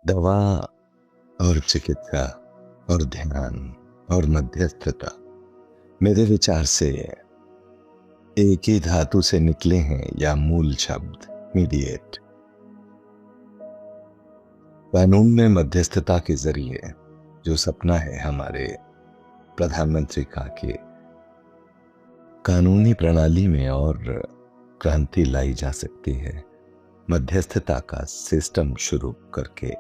दवा और चिकित्सा और ध्यान और मध्यस्थता मेरे विचार से एक ही धातु से निकले हैं या मूल शब्द मीडिएट। कानून में मध्यस्थता के जरिए जो सपना है हमारे प्रधानमंत्री का कि कानूनी प्रणाली में और क्रांति लाई जा सकती है मध्यस्थता का सिस्टम शुरू करके।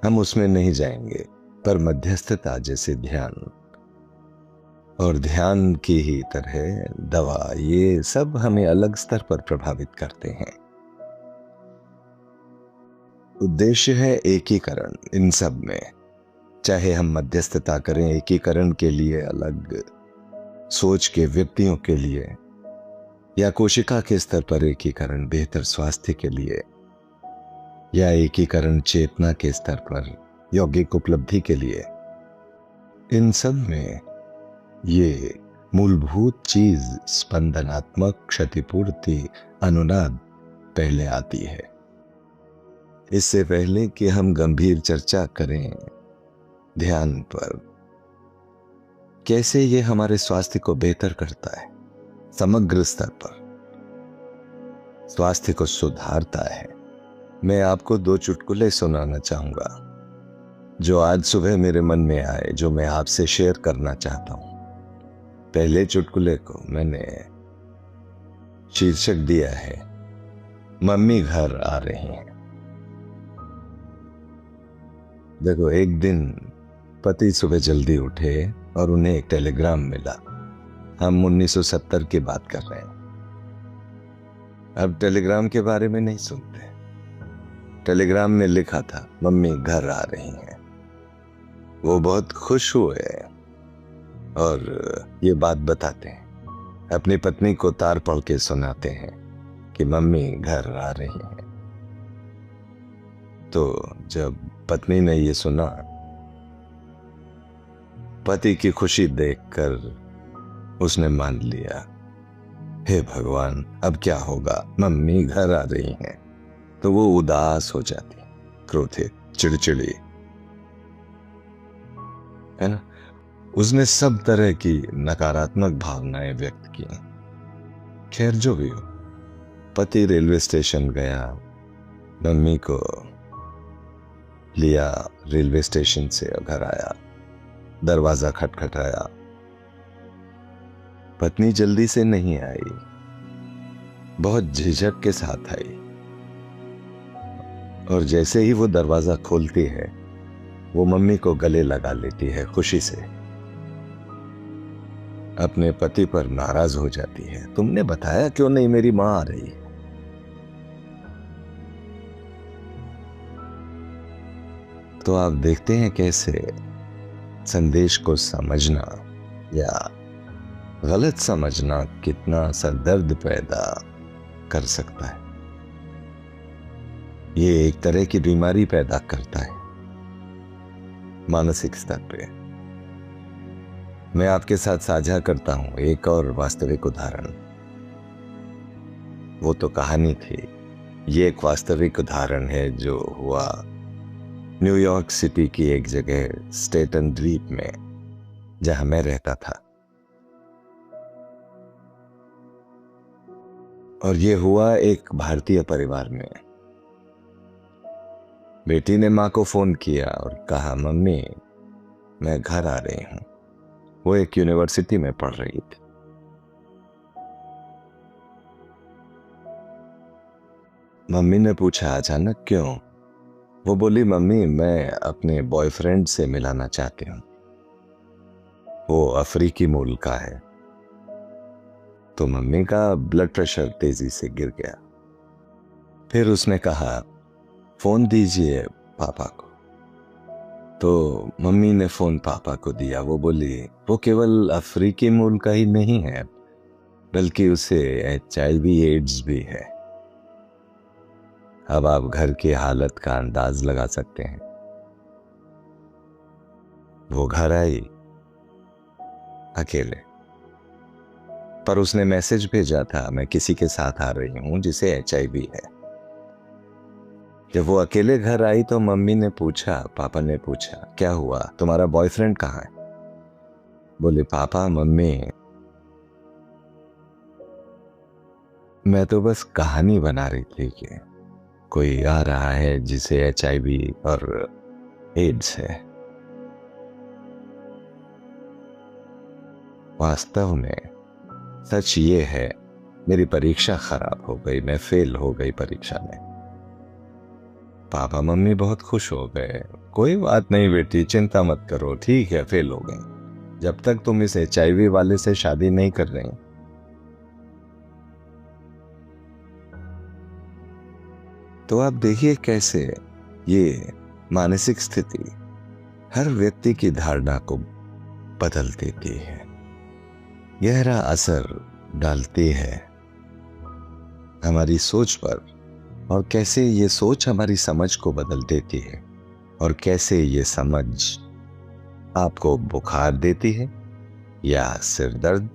हम उसमें नहीं जाएंगे, पर मध्यस्थता जैसे ध्यान और ध्यान की ही तरह दवा, ये सब हमें अलग स्तर पर प्रभावित करते हैं। उद्देश्य है एकीकरण इन सब में। चाहे हम मध्यस्थता करें एकीकरण के लिए अलग सोच के व्यक्तियों के लिए, या कोशिका के स्तर पर एकीकरण बेहतर स्वास्थ्य के लिए, या एकीकरण चेतना के स्तर पर यौगिक उपलब्धि के लिए, इन सब में ये मूलभूत चीज स्पंदनात्मक क्षतिपूर्ति अनुनाद पहले आती है। इससे पहले कि हम गंभीर चर्चा करें ध्यान पर, कैसे ये हमारे स्वास्थ्य को बेहतर करता है, समग्र स्तर पर स्वास्थ्य को सुधारता है, मैं आपको 2 चुटकुले सुनाना चाहूंगा जो आज सुबह मेरे मन में आए, जो मैं आपसे शेयर करना चाहता हूं। पहले चुटकुले को मैंने शीर्षक दिया है मम्मी घर आ रही हैं। देखो, एक दिन पति सुबह जल्दी उठे और उन्हें एक टेलीग्राम मिला। हम 1970 की बात कर रहे हैं। अब टेलीग्राम के बारे में नहीं सुनते। टेलीग्राम में लिखा था मम्मी घर आ रही हैं। वो बहुत खुश हुए और ये बात बताते हैं, अपनी पत्नी को तार पढ़ के सुनाते हैं कि मम्मी घर आ रही हैं। तो जब पत्नी ने ये सुना, पति की खुशी देखकर उसने मान लिया, हे भगवान अब क्या होगा, मम्मी घर आ रही हैं। तो वो उदास हो जाती, क्रोधित, चिड़चिड़ी, है ना। उसने सब तरह की नकारात्मक भावनाएं व्यक्त की। खैर जो भी हो, पति रेलवे स्टेशन गया, मम्मी को लिया, रेलवे स्टेशन से घर आया, दरवाजा खटखटाया। पत्नी जल्दी से नहीं आई, बहुत झिझक के साथ आई, और जैसे ही वो दरवाजा खोलती है वो मम्मी को गले लगा लेती है खुशी से। अपने पति पर नाराज हो जाती है, तुमने बताया क्यों नहीं मेरी मां आ रही है। तो आप देखते हैं कैसे संदेश को समझना या गलत समझना कितना सरदर्द पैदा कर सकता है। ये एक तरह की बीमारी पैदा करता है मानसिक स्तर पे। मैं आपके साथ साझा करता हूं एक और वास्तविक उदाहरण। वो तो कहानी थी, ये एक वास्तविक उदाहरण है जो हुआ न्यूयॉर्क सिटी की एक जगह स्टेटन द्वीप में, जहां मैं रहता था। और ये हुआ एक भारतीय परिवार में। बेटी ने मां को फोन किया और कहा, मम्मी मैं घर आ रही हूं। वो एक यूनिवर्सिटी में पढ़ रही थी। मम्मी ने पूछा, अचानक क्यों? वो बोली, मम्मी मैं अपने बॉयफ्रेंड से मिलाना चाहती हूं, वो अफ्रीकी मूल का है। तो मम्मी का ब्लड प्रेशर तेजी से गिर गया। फिर उसने कहा, फोन दीजिए पापा को। तो मम्मी ने फोन पापा को दिया। वो बोली, वो केवल अफ्रीकी मूल का ही नहीं है, बल्कि उसे HIV एड्स भी है। अब आप घर की हालत का अंदाज लगा सकते हैं। वो घर आई अकेले, पर उसने मैसेज भेजा था, मैं किसी के साथ आ रही हूं जिसे HIV है। जब वो अकेले घर आई तो मम्मी ने पूछा, पापा ने पूछा, क्या हुआ, तुम्हारा बॉयफ्रेंड कहाँ है? बोले, पापा मम्मी, मैं तो बस कहानी बना रही थी कि कोई आ रहा है जिसे HIV और एड्स है। वास्तव में सच ये है, मेरी परीक्षा खराब हो गई, मैं फेल हो गई परीक्षा में। पापा मम्मी बहुत खुश हो गए। कोई बात नहीं बेटी, चिंता मत करो, ठीक है फेल हो गई, जब तक तुम इस HIV वाले से शादी नहीं कर रही। तो आप देखिए कैसे ये मानसिक स्थिति हर व्यक्ति की धारणा को बदल देती है, गहरा असर डालती है हमारी सोच पर, और कैसे ये सोच हमारी समझ को बदल देती है, और कैसे ये समझ आपको बुखार देती है, या सिर दर्द,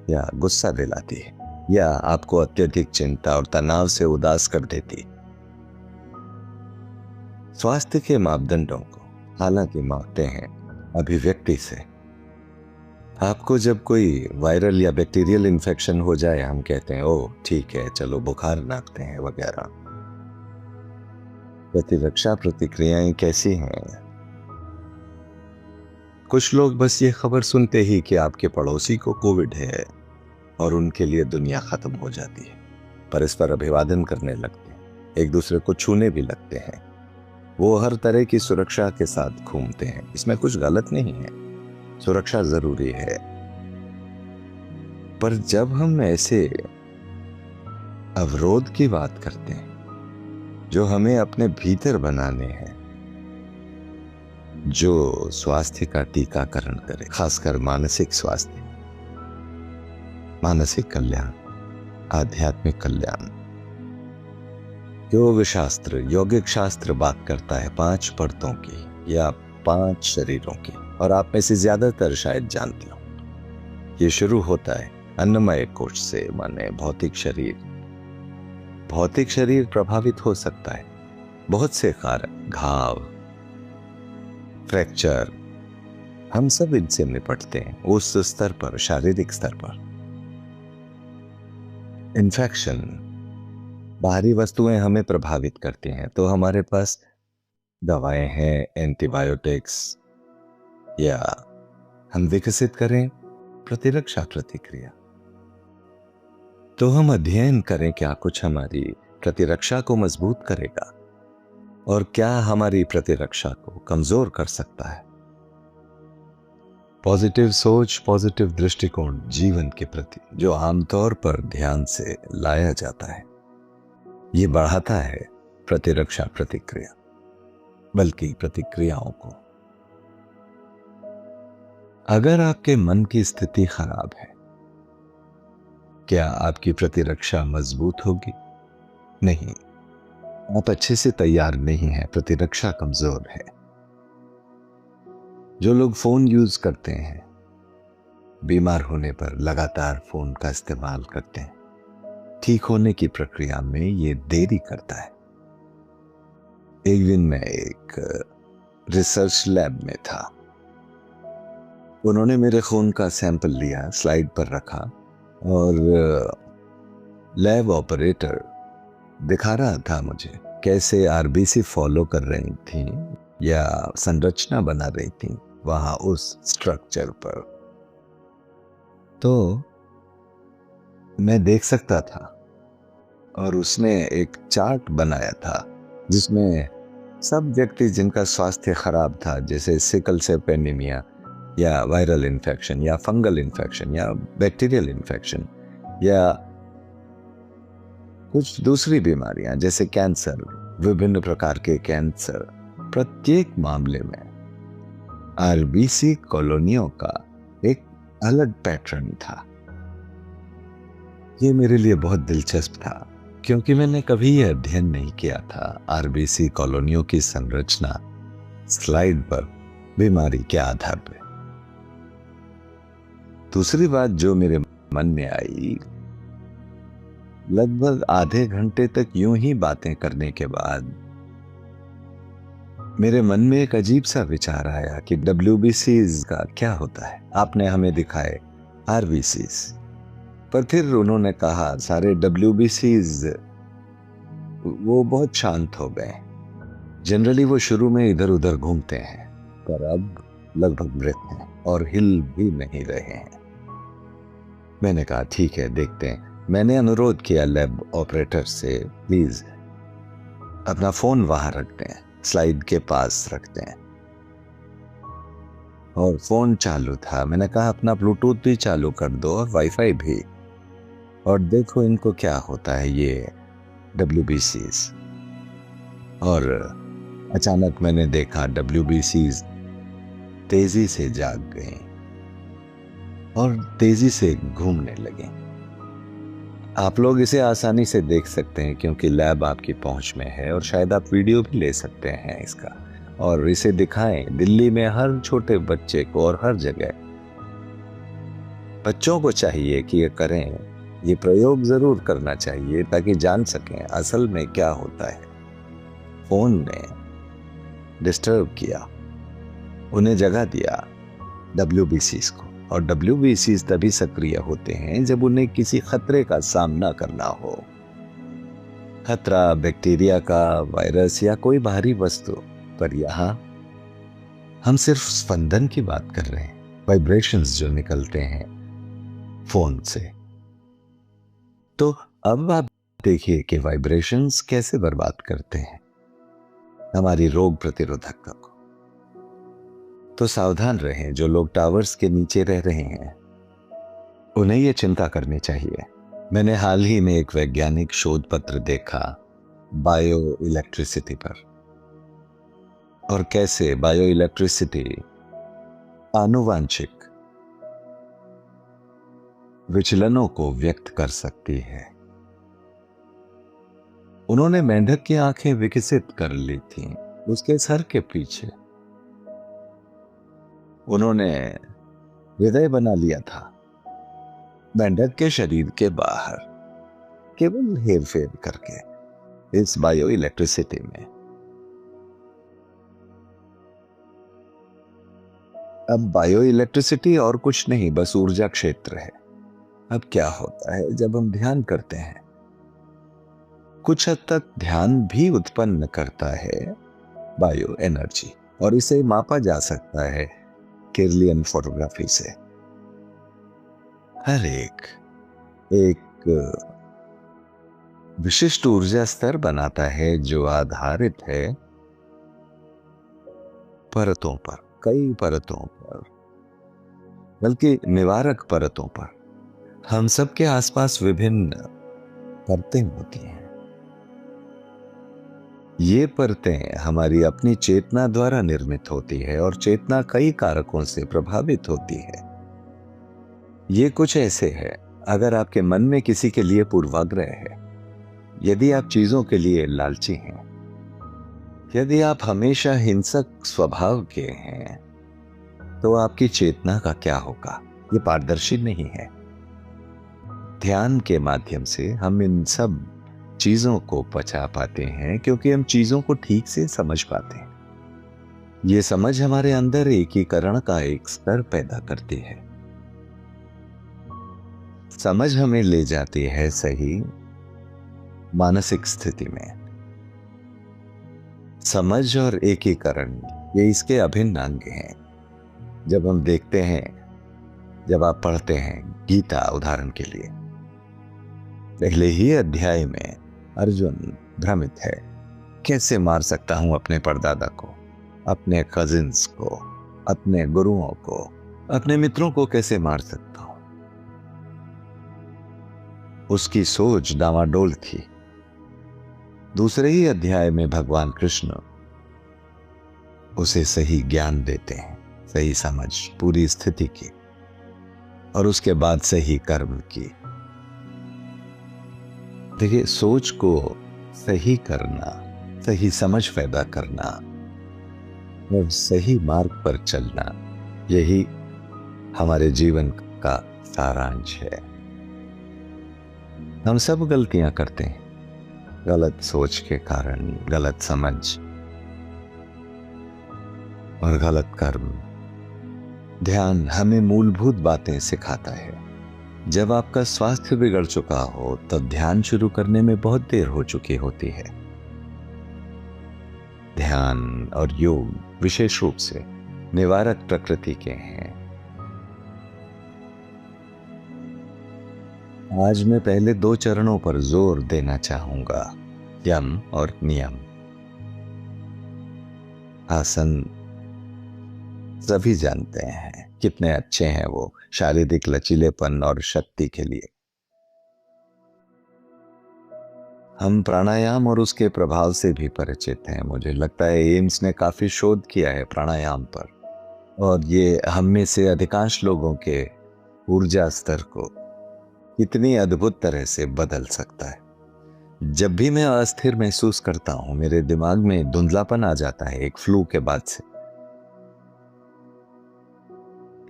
या गुस्सा दिलाती है, या आपको अत्यधिक चिंता और तनाव से उदास कर देती है। स्वास्थ्य के मापदंडों को हालांकि मापते हैं अभिव्यक्ति से। आपको जब कोई वायरल या बैक्टीरियल इन्फेक्शन हो जाए, हम कहते हैं ओ ठीक है चलो बुखार नापते हैं वगैरह। प्रतिरक्षा प्रतिक्रियाएं कैसी हैं? कुछ लोग बस ये खबर सुनते ही कि आपके पड़ोसी को कोविड है और उनके लिए दुनिया खत्म हो जाती है, परस्पर अभिवादन करने लगते हैं, एक दूसरे को छूने भी लगते हैं। वो हर तरह की सुरक्षा के साथ घूमते हैं, इसमें कुछ गलत नहीं है, सुरक्षा जरूरी है। पर जब हम ऐसे अवरोध की बात करते हैं जो हमें अपने भीतर बनाने हैं, जो स्वास्थ्य का टीकाकरण करे, खासकर मानसिक स्वास्थ्य, मानसिक कल्याण, आध्यात्मिक कल्याण, योग शास्त्र, यौगिक शास्त्र बात करता है 5 परतों की या 5 शरीरों की, और आप में से ज्यादातर शायद जानते हो। ये शुरू होता है अन्नमय कोश से, माने भौतिक शरीर। भौतिक शरीर प्रभावित हो सकता है, बहुत से कारक, घाव, फ्रैक्चर, हम सब इनसे निपटते हैं उस स्तर पर, शारीरिक स्तर पर। इन्फेक्शन, बाहरी वस्तुएं हमें प्रभावित करती हैं, तो हमारे पास दवाएं हैं, एंटीबायोटिक्स, या हम विकसित करें प्रतिरक्षा प्रतिक्रिया। तो हम अध्ययन करें क्या कुछ हमारी प्रतिरक्षा को मजबूत करेगा और क्या हमारी प्रतिरक्षा को कमजोर कर सकता है। पॉजिटिव सोच, पॉजिटिव दृष्टिकोण जीवन के प्रति जो आमतौर पर ध्यान से लाया जाता है, ये बढ़ाता है प्रतिरक्षा प्रतिक्रिया, बल्कि प्रतिक्रियाओं को। अगर आपके मन की स्थिति खराब है, क्या आपकी प्रतिरक्षा मजबूत होगी? नहीं, आप अच्छे से तैयार नहीं हैं, प्रतिरक्षा कमजोर है। जो लोग फोन यूज करते हैं, बीमार होने पर लगातार फोन का इस्तेमाल करते हैं, ठीक होने की प्रक्रिया में ये देरी करता है। एक दिन मैं एक रिसर्च लैब में था, उन्होंने मेरे खून का सैंपल लिया, स्लाइड पर रखा, और लैब ऑपरेटर दिखा रहा था मुझे कैसे RBC फॉलो कर रही थी या संरचना बना रही थी वहां उस स्ट्रक्चर पर। तो मैं देख सकता था, और उसने एक चार्ट बनाया था जिसमें सब व्यक्ति जिनका स्वास्थ्य खराब था, जैसे सिकल सेल एनीमिया या वायरल इन्फेक्शन या फंगल इन्फेक्शन या बैक्टीरियल इन्फेक्शन या कुछ दूसरी बीमारियां जैसे कैंसर, विभिन्न प्रकार के कैंसर, प्रत्येक मामले में RBC कॉलोनियों का एक अलग पैटर्न था। ये मेरे लिए बहुत दिलचस्प था, क्योंकि मैंने कभी यह अध्ययन नहीं किया था RBC कॉलोनियों की संरचना स्लाइड पर बीमारी के आधार पर। दूसरी बात जो मेरे मन में आई, लगभग आधे घंटे तक यूं ही बातें करने के बाद मेरे मन में एक अजीब सा विचार आया कि WBCs का क्या होता है। आपने हमें दिखाए RBCs, पर फिर उन्होंने कहा सारे WBCs वो बहुत शांत हो गए। जनरली वो शुरू में इधर उधर घूमते हैं, पर अब लगभग मृत हैं और हिल भी नहीं रहे हैं। मैंने कहा ठीक है, देखते हैं। मैंने अनुरोध किया लैब ऑपरेटर से, प्लीज अपना फोन वहां रखते हैं, स्लाइड के पास रखते हैं। और फोन चालू था। मैंने कहा अपना ब्लूटूथ भी चालू कर दो और वाईफाई भी, और देखो इनको क्या होता है ये WBCs। और अचानक मैंने देखा WBCs तेजी से जाग गए और तेजी से घूमने लगे। आप लोग इसे आसानी से देख सकते हैं क्योंकि लैब आपकी पहुंच में है, और शायद आप वीडियो भी ले सकते हैं इसका और इसे दिखाएं दिल्ली में हर छोटे बच्चे को और हर जगह। बच्चों को चाहिए कि ये करें, ये प्रयोग जरूर करना चाहिए ताकि जान सकें असल में क्या होता है। फोन ने डिस्टर्ब किया, उन्हें जगह दिया WBCs को, और WBCs तभी सक्रिय होते हैं जब उन्हें किसी खतरे का सामना करना हो। खतरा बैक्टीरिया का, वायरस या कोई बाहरी वस्तु। पर यहां हम सिर्फ स्पंदन की बात कर रहे हैं, वाइब्रेशंस जो निकलते हैं फोन से। तो अब आप देखिए कि वाइब्रेशंस कैसे बर्बाद करते हैं हमारी रोग प्रतिरोधकता को। तो सावधान रहें, जो लोग टावर्स के नीचे रह रहे हैं उन्हें यह चिंता करनी चाहिए। मैंने हाल ही में एक वैज्ञानिक शोध पत्र देखा बायो इलेक्ट्रिसिटी पर, और कैसे बायो इलेक्ट्रिसिटी आनुवांशिक विचलनों को व्यक्त कर सकती है। उन्होंने मेंढक की आंखें विकसित कर ली थीं उसके सर के पीछे। उन्होंने हृदय बना लिया था मेंढक के शरीर के बाहर, केवल हेरफेर करके इस बायो इलेक्ट्रिसिटी में। अब बायो इलेक्ट्रिसिटी और कुछ नहीं, बस ऊर्जा क्षेत्र है। अब क्या होता है जब हम ध्यान करते हैं, कुछ हद तक ध्यान भी उत्पन्न करता है बायो एनर्जी, और इसे मापा जा सकता है किरलियन फोटोग्राफी से। हर एक विशिष्ट ऊर्जा स्तर बनाता है जो आधारित है परतों पर, कई परतों पर, बल्कि निवारक परतों पर। हम सबके आसपास विभिन्न परतें होती हैं। ये परतें हमारी अपनी चेतना द्वारा निर्मित होती है, और चेतना कई कारकों से प्रभावित होती है। ये कुछ ऐसे है, अगर आपके मन में किसी के लिए पूर्वाग्रह है, यदि आप चीजों के लिए लालची हैं, यदि आप हमेशा हिंसक स्वभाव के हैं, तो आपकी चेतना का क्या होगा? ये पारदर्शी नहीं है। ध्यान के माध्यम से हम इन सब चीजों को पचा पाते हैं क्योंकि हम चीजों को ठीक से समझ पाते हैं। ये समझ हमारे अंदर एकीकरण का एक स्तर पैदा करती है। समझ हमें ले जाती है सही मानसिक स्थिति में। समझ और एकीकरण ये इसके अभिन्न अंग हैं। जब हम देखते हैं, जब आप पढ़ते हैं गीता उदाहरण के लिए, पहले ही अध्याय में अर्जुन भ्रमित है, कैसे मार सकता हूं अपने परदादा को, अपने कजिन्स को, अपने गुरुओं को, अपने मित्रों को कैसे मार सकता हूं। उसकी सोच डामाडोल थी। दूसरे ही अध्याय में भगवान कृष्ण उसे सही ज्ञान देते हैं, सही समझ पूरी स्थिति की, और उसके बाद सही कर्म की। देखिए, सोच को सही करना, सही समझ पैदा करना और सही मार्ग पर चलना, यही हमारे जीवन का सारांश है। हम सब गलतियां करते हैं, गलत सोच के कारण, गलत समझ, और गलत कर्म। ध्यान हमें मूलभूत बातें सिखाता है। जब आपका स्वास्थ्य बिगड़ चुका हो तब ध्यान शुरू करने में बहुत देर हो चुकी होती है। ध्यान और योग विशेष रूप से निवारक प्रकृति के हैं। आज मैं पहले 2 चरणों पर जोर देना चाहूंगा, यम और नियम। आसन सभी जानते हैं कितने अच्छे हैं वो शारीरिक लचीलेपन और शक्ति के लिए। हम प्राणायाम और उसके प्रभाव से भी परिचित हैं। मुझे लगता है एम्स ने काफी शोध किया है प्राणायाम पर, और ये हम में से अधिकांश लोगों के ऊर्जा स्तर को कितनी अद्भुत तरह से बदल सकता है। जब भी मैं अस्थिर महसूस करता हूं, मेरे दिमाग में धुंधलापन आ जाता है एक फ्लू के बाद से।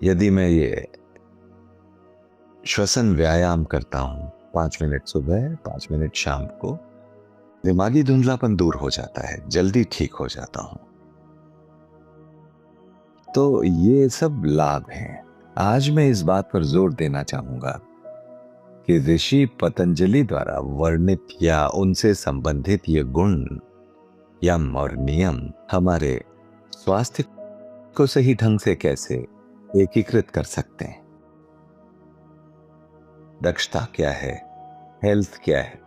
यदि मैं ये श्वसन व्यायाम करता हूं, 5 मिनट सुबह 5 मिनट शाम को, दिमागी धुंधलापन दूर हो जाता है, जल्दी ठीक हो जाता हूं। तो ये सब लाभ हैं। आज मैं इस बात पर जोर देना चाहूंगा कि ऋषि पतंजलि द्वारा वर्णित या उनसे संबंधित ये गुण, यम और नियम, हमारे स्वास्थ्य को सही ढंग से कैसे एकीकृत कर सकते हैं। दक्षता क्या है, हेल्थ क्या है।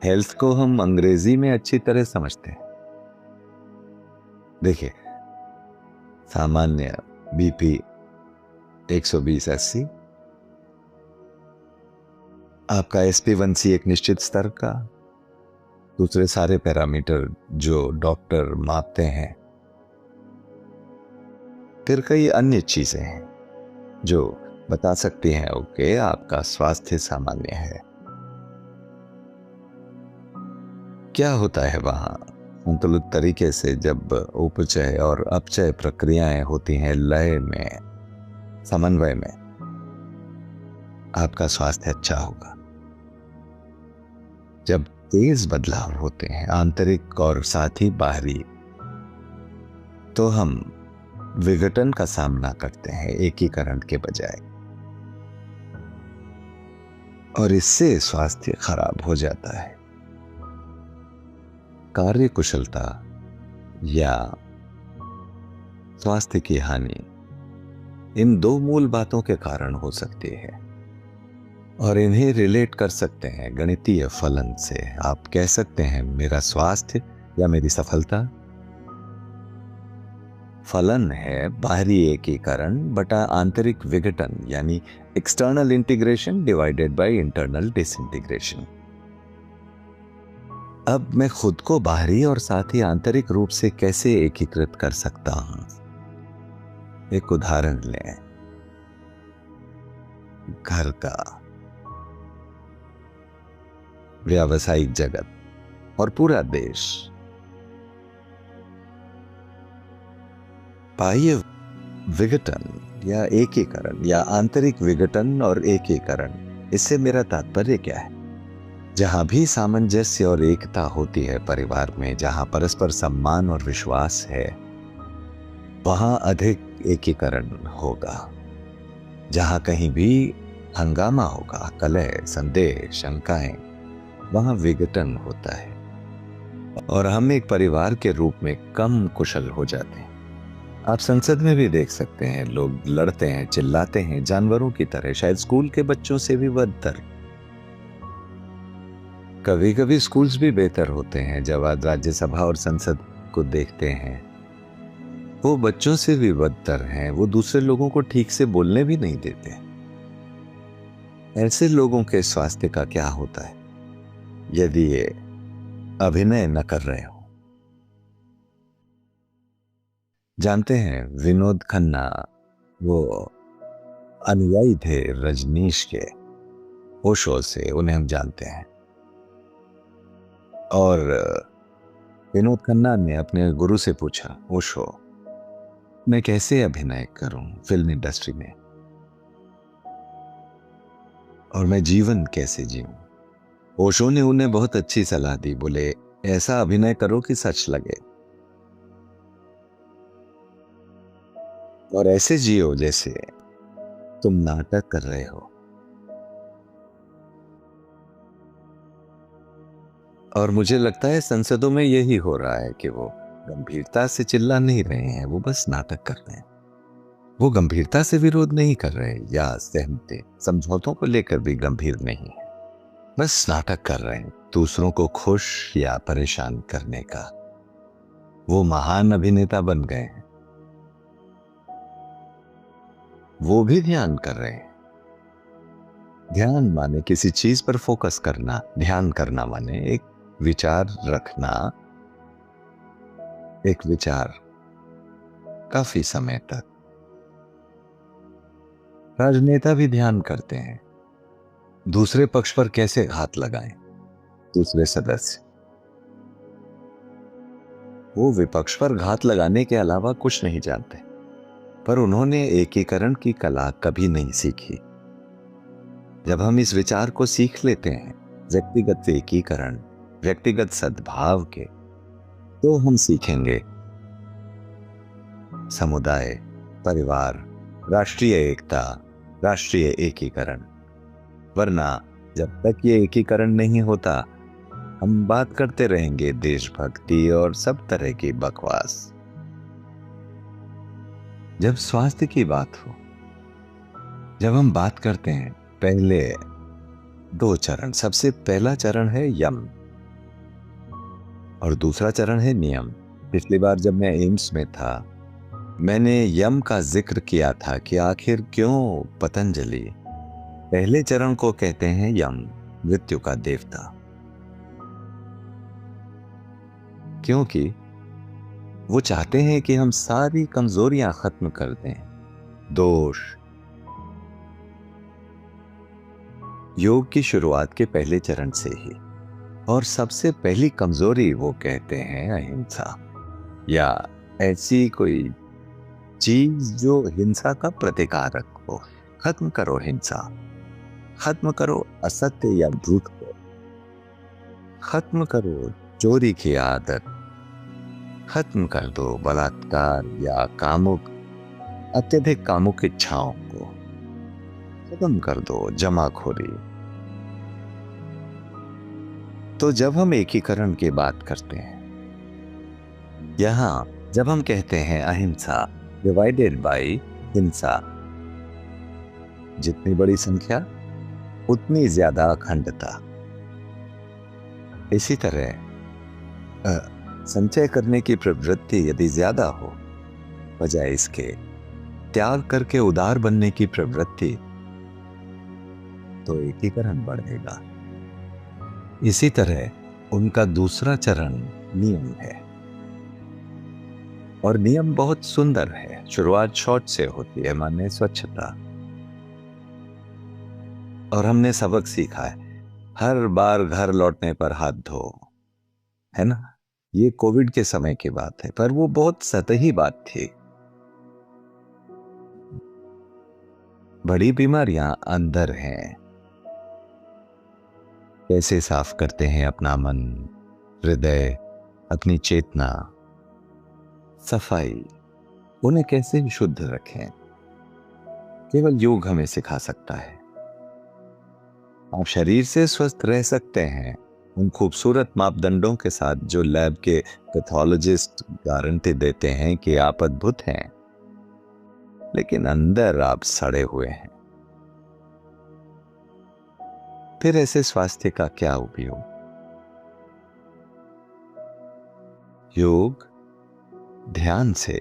हेल्थ को हम अंग्रेजी में अच्छी तरह समझते हैं। देखिए, सामान्य बीपी 120/80, आपका SpA1C एक निश्चित स्तर का, दूसरे सारे पैरामीटर जो डॉक्टर मापते हैं, फिर कई अन्य चीजें हैं जो बता सकती हैं ओके आपका स्वास्थ्य सामान्य है। क्या होता है वहां संतुलित तरीके से जब उपचय और अपचय प्रक्रियाएं होती हैं लय में, समन्वय में, आपका स्वास्थ्य अच्छा होगा। जब तेज बदलाव होते हैं आंतरिक और साथ ही बाहरी, तो हम विघटन का सामना करते हैं एकीकरण के बजाय, और इससे स्वास्थ्य खराब हो जाता है। कार्य कुशलता या स्वास्थ्य की हानि इन 2 मूल बातों के कारण हो सकती है, और इन्हें रिलेट कर सकते हैं गणितीय फलन से। आप कह सकते हैं मेरा स्वास्थ्य या मेरी सफलता फलन है बाहरी एकीकरण बटा आंतरिक विघटन, यानी external integration divided by internal disintegration. अब मैं खुद को बाहरी और साथ ही आंतरिक रूप से कैसे एकीकृत कर सकता हूं। एक उदाहरण लें, घर का, व्यावसायिक जगत और पूरा देश। बाह्य विघटन या एकीकरण या आंतरिक विघटन और एकीकरण, इससे मेरा तात्पर्य क्या है। जहां भी सामंजस्य और एकता होती है परिवार में, जहां परस्पर सम्मान और विश्वास है, वहां अधिक एकीकरण होगा। जहां कहीं भी हंगामा होगा, कलह, संदेह, शंकाएं, वहां विघटन होता है और हम एक परिवार के रूप में कम कुशल हो जाते हैं। आप संसद में भी देख सकते हैं, लोग लड़ते हैं, चिल्लाते हैं जानवरों की तरह, शायद स्कूल के बच्चों से भी बदतर। कभी कभी स्कूल्स भी बेहतर होते हैं। जब आज राज्यसभा और संसद को देखते हैं, वो बच्चों से भी बदतर हैं। वो दूसरे लोगों को ठीक से बोलने भी नहीं देते। ऐसे लोगों के स्वास्थ्य का क्या होता है यदि ये अभिनय न कर रहे हो। जानते हैं, विनोद खन्ना वो अनुयायी थे रजनीश के, ओशो से, उन्हें हम जानते हैं। और विनोद खन्ना ने अपने गुरु से पूछा, ओशो, मैं कैसे अभिनय करूं फिल्म इंडस्ट्री में, और मैं जीवन कैसे जीऊं। ओशो ने उन्हें बहुत अच्छी सलाह दी। बोले, ऐसा अभिनय करो कि सच लगे। और ऐसे जियो जैसे तुम नाटक कर रहे हो। और मुझे लगता है संसदों में यही हो रहा है कि वो गंभीरता से चिल्ला नहीं रहे हैं, वो बस नाटक कर रहे हैं। वो गंभीरता से विरोध नहीं कर रहे या सहमति समझौतों को लेकर भी गंभीर नहीं है, बस नाटक कर रहे हैं दूसरों को खुश या परेशान करने का। वो महान अभिनेता बन गए हैं। वो भी ध्यान कर रहे हैं। ध्यान माने किसी चीज पर फोकस करना, ध्यान करना माने एक विचार रखना, एक विचार काफी समय तक। राजनेता भी ध्यान करते हैं, दूसरे पक्ष पर कैसे हाथ लगाएं दूसरे सदस्य। वो विपक्ष पर घात लगाने के अलावा कुछ नहीं जानते, पर उन्होंने एकीकरण की कला कभी नहीं सीखी। जब हम इस विचार को सीख लेते हैं, व्यक्तिगत एकीकरण, व्यक्तिगत सद्भाव के, तो हम सीखेंगे समुदाय, परिवार, राष्ट्रीय एकता, राष्ट्रीय एकीकरण। वरना जब तक ये एकीकरण नहीं होता, हम बात करते रहेंगे देशभक्ति और सब तरह की बकवास। जब स्वास्थ्य की बात हो, जब हम बात करते हैं, पहले 2 चरण। सबसे पहला चरण है यम और दूसरा चरण है नियम। पिछली बार जब मैं एम्स में था, मैंने यम का जिक्र किया था कि आखिर क्यों पतंजलि पहले चरण को कहते हैं यम, मृत्यु का देवता। क्योंकि वो चाहते हैं कि हम सारी कमजोरियां खत्म कर दें, दोष। योग की शुरुआत के पहले चरण से ही, और सबसे पहली कमजोरी वो कहते हैं अहिंसा, या ऐसी कोई चीज जो हिंसा का प्रतिकारक हो। खत्म करो हिंसा, खत्म करो असत्य या झूठ को, खत्म करो चोरी की आदत, खत्म कर दो बलात्कार या अत्यधिक कामुक इच्छाओं को, खत्म कर दो जमाखोरी। तो जब हम एकीकरण की बात करते हैं, यहां जब हम कहते हैं अहिंसा डिवाइडेड बाय हिंसा, जितनी बड़ी संख्या उतनी ज्यादा अखंडता। इसी तरह संचय करने की प्रवृत्ति यदि ज्यादा हो, बजाय इसके त्याग करके उदार बनने की प्रवृत्ति, तो एकीकरण बढ़ेगा। इसी तरह उनका दूसरा चरण नियम है, और नियम बहुत सुंदर है। शुरुआत शौच से होती है, माने स्वच्छता। और हमने सबक सीखा है, हर बार घर लौटने पर हाथ धो, है ना। ये कोविड के समय की बात है, पर वो बहुत सतही बात थी। बड़ी बीमारियां अंदर हैं। कैसे साफ करते हैं अपना मन, हृदय, अपनी चेतना, सफाई, उन्हें कैसे शुद्ध रखें, केवल योग हमें सिखा सकता है। आप शरीर से स्वस्थ रह सकते हैं उन खूबसूरत मापदंडों के साथ जो लैब के पैथोलॉजिस्ट गारंटी देते हैं कि आप अद्भुत हैं, लेकिन अंदर आप सड़े हुए हैं। फिर ऐसे स्वास्थ्य का क्या उपयोग? योग ध्यान से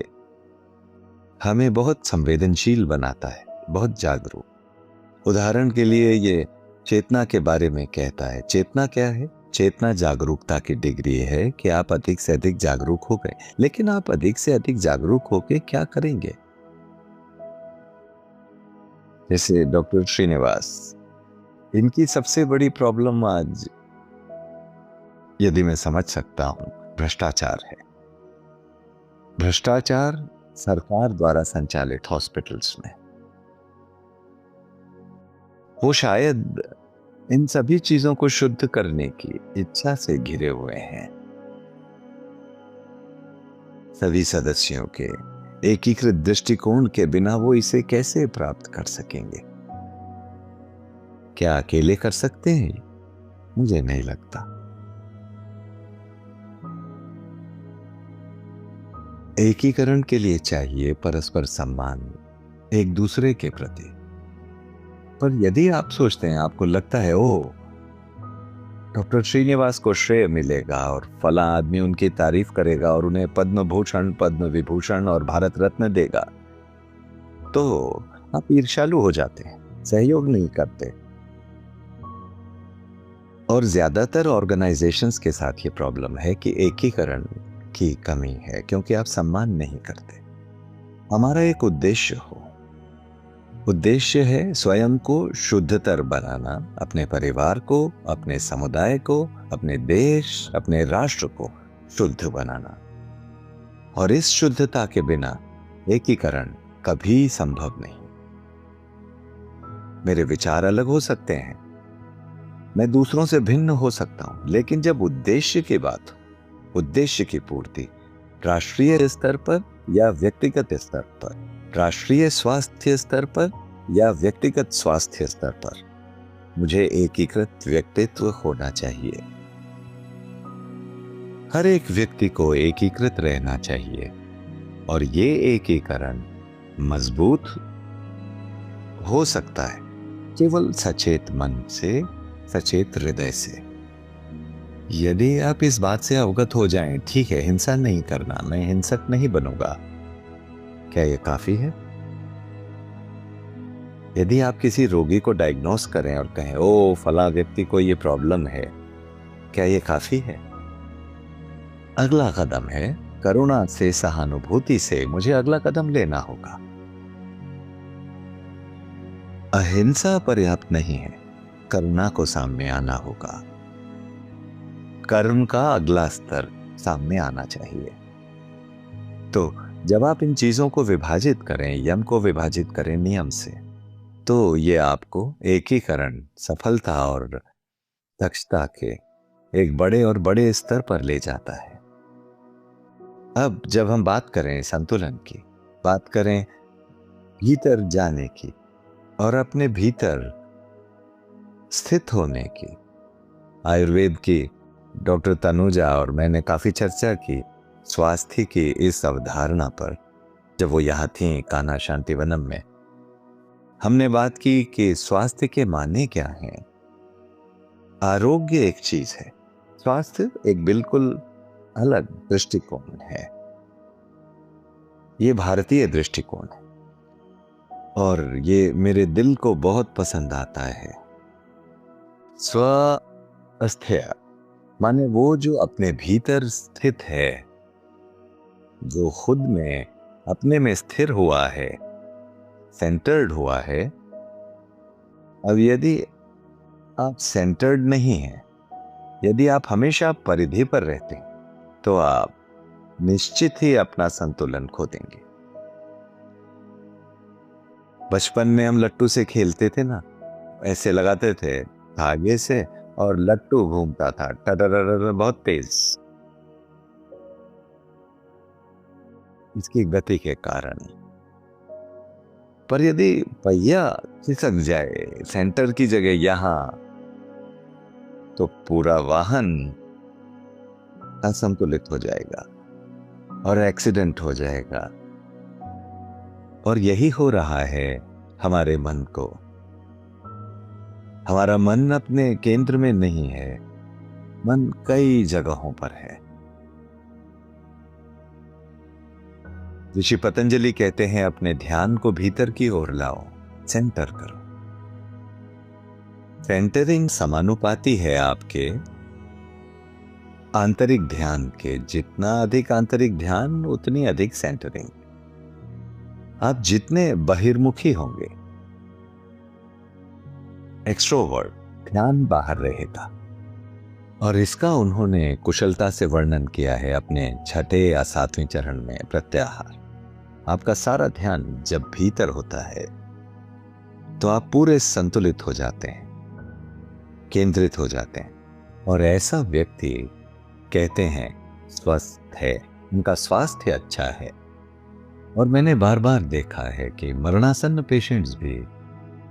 हमें बहुत संवेदनशील बनाता है, बहुत जागरूक। उदाहरण के लिए ये चेतना के बारे में कहता है। चेतना क्या है? चेतना जागरूकता की डिग्री है कि आप अधिक से अधिक जागरूक हो गए। लेकिन आप अधिक से अधिक जागरूक होकर क्या करेंगे? जैसे डॉक्टर श्रीनिवास, इनकी सबसे बड़ी प्रॉब्लम आज, यदि मैं समझ सकता हूं, भ्रष्टाचार है। भ्रष्टाचार सरकार द्वारा संचालित हॉस्पिटल्स में। वो शायद इन सभी चीजों को शुद्ध करने की इच्छा से घिरे हुए हैं, सभी सदस्यों के एकीकृत दृष्टिकोण के बिना वो इसे कैसे प्राप्त कर सकेंगे? क्या अकेले कर सकते हैं? मुझे नहीं लगता। एकीकरण के लिए चाहिए परस्पर सम्मान एक दूसरे के प्रति। पर यदि आप सोचते हैं, आपको लगता है ओह, डॉक्टर श्रीनिवास को श्रेय मिलेगा और फला आदमी उनकी तारीफ करेगा और उन्हें पद्म भूषण, पद्म विभूषण और भारत रत्न देगा, तो आप ईर्ष्यालु हो जाते हैं, सहयोग नहीं करते। और ज्यादातर ऑर्गेनाइजेशंस के साथ ये प्रॉब्लम है कि एकीकरण की कमी है, क्योंकि आप सम्मान नहीं करते। हमारा एक उद्देश्य है स्वयं को शुद्धतर बनाना, अपने परिवार को, अपने समुदाय को, अपने देश, अपने राष्ट्र को शुद्ध बनाना। और इस शुद्धता के बिना एकीकरण कभी संभव नहीं। मेरे विचार अलग हो सकते हैं, मैं दूसरों से भिन्न हो सकता हूं, लेकिन जब उद्देश्य की बात हो, उद्देश्य की पूर्ति राष्ट्रीय स्तर पर या व्यक्तिगत स्तर पर, राष्ट्रीय स्वास्थ्य स्तर पर या व्यक्तिगत स्वास्थ्य स्तर पर, मुझे एकीकृत व्यक्तित्व होना चाहिए। हर एक व्यक्ति को एकीकृत रहना चाहिए और ये एकीकरण मजबूत हो सकता है केवल सचेत मन से, सचेत हृदय से। यदि आप इस बात से अवगत हो जाएं, ठीक है, हिंसा नहीं करना, मैं हिंसक नहीं बनूंगा, क्या यह काफी है? यदि आप किसी रोगी को डायग्नोस करें और कहें ओ फला व्यक्ति को यह प्रॉब्लम है, क्या यह काफी है? अगला कदम है करुणा से, सहानुभूति से मुझे अगला कदम लेना होगा। अहिंसा पर्याप्त नहीं है, करुणा को सामने आना होगा। कर्म का अगला स्तर सामने आना चाहिए। तो जब आप इन चीजों को विभाजित करें, यम को विभाजित करें नियम से, तो ये आपको एकीकरण, सफलता और दक्षता के एक बड़े और बड़े स्तर पर ले जाता है। अब जब हम बात करें संतुलन की, बात करें भीतर जाने की और अपने भीतर स्थित होने की, आयुर्वेद की डॉक्टर तनुजा और मैंने काफी चर्चा की स्वास्थ्य की इस अवधारणा पर। जब वो यहाँ थी कान्हा शांतिवनम में, हमने बात की कि स्वास्थ्य के माने क्या हैं। आरोग्य एक चीज है, स्वास्थ्य एक बिल्कुल अलग दृष्टिकोण है। ये भारतीय दृष्टिकोण है और ये मेरे दिल को बहुत पसंद आता है। स्वास्थ्य माने वो जो अपने भीतर स्थित है, जो खुद में अपने में स्थिर हुआ है, सेंटर्ड हुआ है। अब यदि आप सेंटर्ड नहीं हैं, यदि आप हमेशा परिधि पर रहते हैं, तो आप निश्चित ही अपना संतुलन खो देंगे। बचपन में हम लट्टू से खेलते थे ना, ऐसे लगाते थे धागे से और लट्टू घूमता था टडरर बहुत तेज, इसकी गति के कारण। पर यदि पहिया खिसक जाए सेंटर की जगह यहां, तो पूरा वाहन असंतुलित हो जाएगा और एक्सीडेंट हो जाएगा। और यही हो रहा है हमारे मन को। हमारा मन अपने केंद्र में नहीं है, मन कई जगहों पर है। ऋषि पतंजलि कहते हैं अपने ध्यान को भीतर की ओर लाओ, सेंटर करो। सेंटरिंग समानुपाती है आपके आंतरिक ध्यान के। जितना अधिक आंतरिक ध्यान, उतनी अधिक सेंटरिंग। आप जितने बहिर्मुखी होंगे, एक्सट्रोवर्ट, ध्यान बाहर रहेगा। और इसका उन्होंने कुशलता से वर्णन किया है अपने 6ठे या 7वें चरण में, प्रत्याहार। आपका सारा ध्यान जब भीतर होता है तो आप पूरे संतुलित हो जाते हैं, केंद्रित हो जाते हैं। और ऐसा व्यक्ति कहते हैं स्वस्थ है, उनका स्वास्थ्य अच्छा है। और मैंने बार बार देखा है कि मरणासन्न पेशेंट्स भी,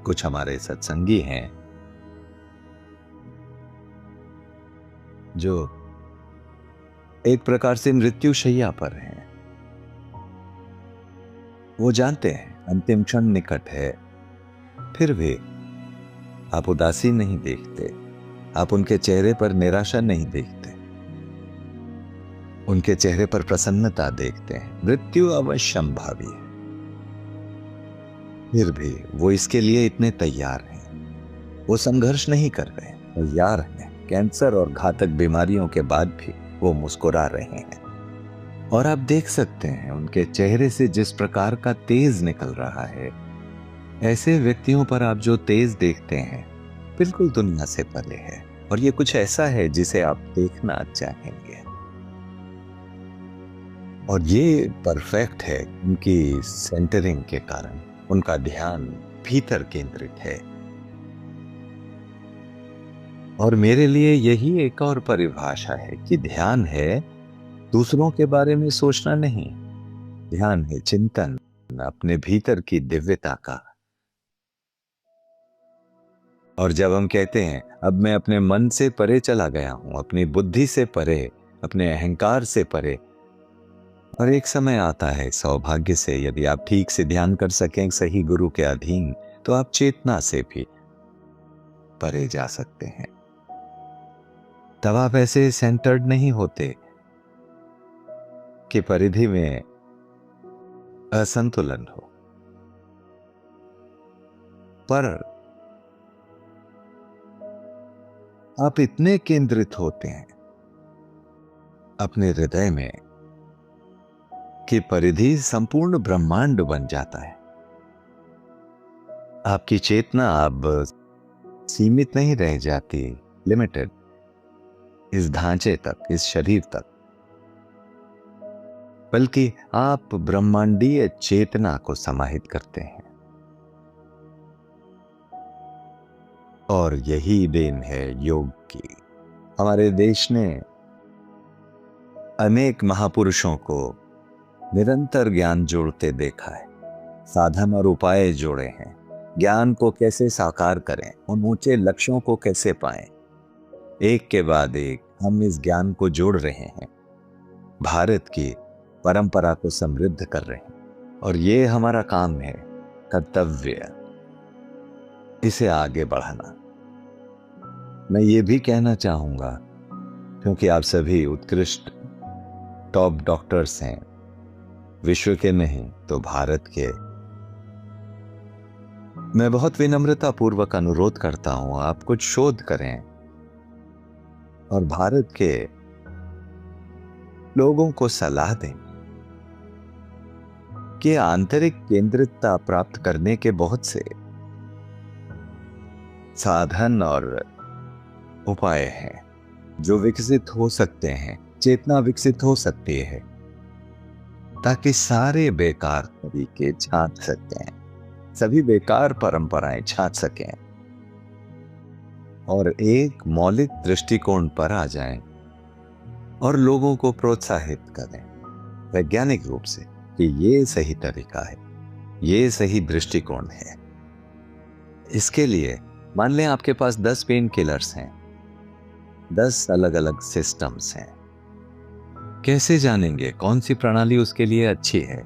कुछ हमारे सत्संगी हैं जो एक प्रकार से मृत्युशैया पर हैं। वो जानते हैं अंतिम क्षण निकट है, फिर भी आप उदासी नहीं देखते, आप उनके चेहरे पर निराशा नहीं देखते, उनके चेहरे पर प्रसन्नता देखते हैं। मृत्यु अवश्यंभावी है, फिर भी वो इसके लिए इतने तैयार हैं। वो संघर्ष नहीं कर रहे, तैयार हैं। कैंसर और घातक बीमारियों के बाद भी वो मुस्कुरा रहे हैं। और आप देख सकते हैं उनके चेहरे से जिस प्रकार का तेज निकल रहा है। ऐसे व्यक्तियों पर आप जो तेज देखते हैं बिल्कुल दुनिया से परे है, और ये कुछ ऐसा है जिसे आप देखना चाहेंगे। और ये परफेक्ट है उनकी सेंटरिंग के कारण। उनका ध्यान भीतर केंद्रित है। और मेरे लिए यही एक और परिभाषा है कि ध्यान है दूसरों के बारे में सोचना नहीं, ध्यान है चिंतन अपने भीतर की दिव्यता का। और जब हम कहते हैं अब मैं अपने मन से परे चला गया हूं, अपनी बुद्धि से परे, अपने अहंकार से परे, और एक समय आता है सौभाग्य से यदि आप ठीक से ध्यान कर सकें सही गुरु के अधीन, तो आप चेतना से भी परे जा सकते हैं। तब आप ऐसे सेंटर्ड नहीं होते कि परिधि में असंतुलन हो, पर आप इतने केंद्रित होते हैं अपने हृदय में कि परिधि संपूर्ण ब्रह्मांड बन जाता है। आपकी चेतना अब सीमित नहीं रह जाती, लिमिटेड इस ढांचे तक, इस शरीर तक, बल्कि आप ब्रह्मांडीय चेतना को समाहित करते हैं। और यही देन है योग की। हमारे देश ने अनेक महापुरुषों को निरंतर ज्ञान जोड़ते देखा है, साधन और उपाय जोड़े हैं। ज्ञान को कैसे साकार करें, उन ऊंचे लक्ष्यों को कैसे पाएं, एक के बाद एक हम इस ज्ञान को जोड़ रहे हैं, भारत की परंपरा को समृद्ध कर रहे हैं। और ये हमारा काम है, कर्तव्य, इसे आगे बढ़ाना। मैं ये भी कहना चाहूंगा, क्योंकि आप सभी उत्कृष्ट टॉप डॉक्टर्स हैं, विश्व के नहीं तो भारत के, मैं बहुत विनम्रता पूर्वक अनुरोध करता हूं आप कुछ शोध करें और भारत के लोगों को सलाह दें कि आंतरिक केंद्रितता प्राप्त करने के बहुत से साधन और उपाय हैं जो विकसित हो सकते हैं, चेतना विकसित हो सकती है, ताकि सारे बेकार तरीके छांट सकते हैं, सभी बेकार परंपराएं छांट सकें और एक मौलिक दृष्टिकोण पर आ जाएं और लोगों को प्रोत्साहित करें वैज्ञानिक रूप से कि ये सही तरीका है, ये सही दृष्टिकोण है। इसके लिए मान लें आपके पास 10 पेन किलर्स हैं, 10 अलग अलग सिस्टम्स हैं। कैसे जानेंगे कौन सी प्रणाली उसके लिए अच्छी है?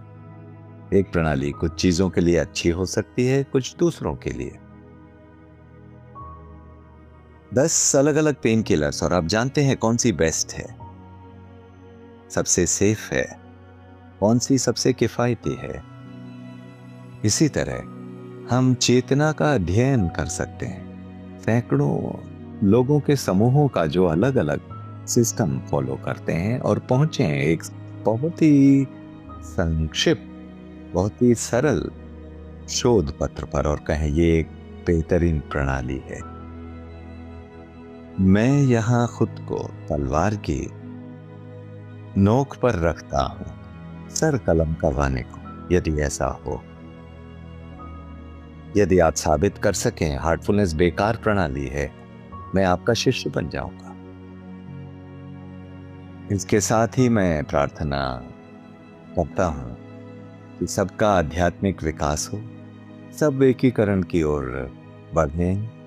एक प्रणाली कुछ चीजों के लिए अच्छी हो सकती है, कुछ दूसरों के लिए। 10 अलग अलग पेन किलर्स, और आप जानते हैं कौन सी बेस्ट है, सबसे सेफ है, कौन सी सबसे किफायती है। इसी तरह हम चेतना का अध्ययन कर सकते हैं। सैकड़ों लोगों के समूहों का जो अलग अलग सिस्टम फॉलो करते हैं और पहुंचे एक बहुत ही संक्षिप्त, बहुत ही सरल शोध पत्र पर, और कहें ये एक बेहतरीन प्रणाली है। मैं यहां खुद को तलवार की नोक पर रखता हूं, सर कलम करवाने को, यदि ऐसा हो। यदि आप साबित कर सकें हार्टफुलनेस बेकार प्रणाली है, मैं आपका शिष्य बन जाऊंगा। इसके साथ ही मैं प्रार्थना करता हूं कि सबका आध्यात्मिक विकास हो, सब एकीकरण की ओर बढ़ें,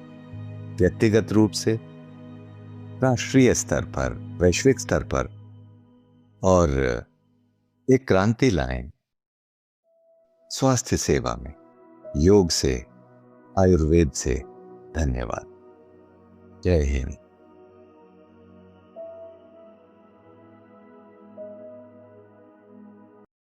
व्यक्तिगत रूप से, राष्ट्रीय स्तर पर, वैश्विक स्तर पर, और एक क्रांति लाएं स्वास्थ्य सेवा में, योग से, आयुर्वेद से। धन्यवाद। जय हिंद।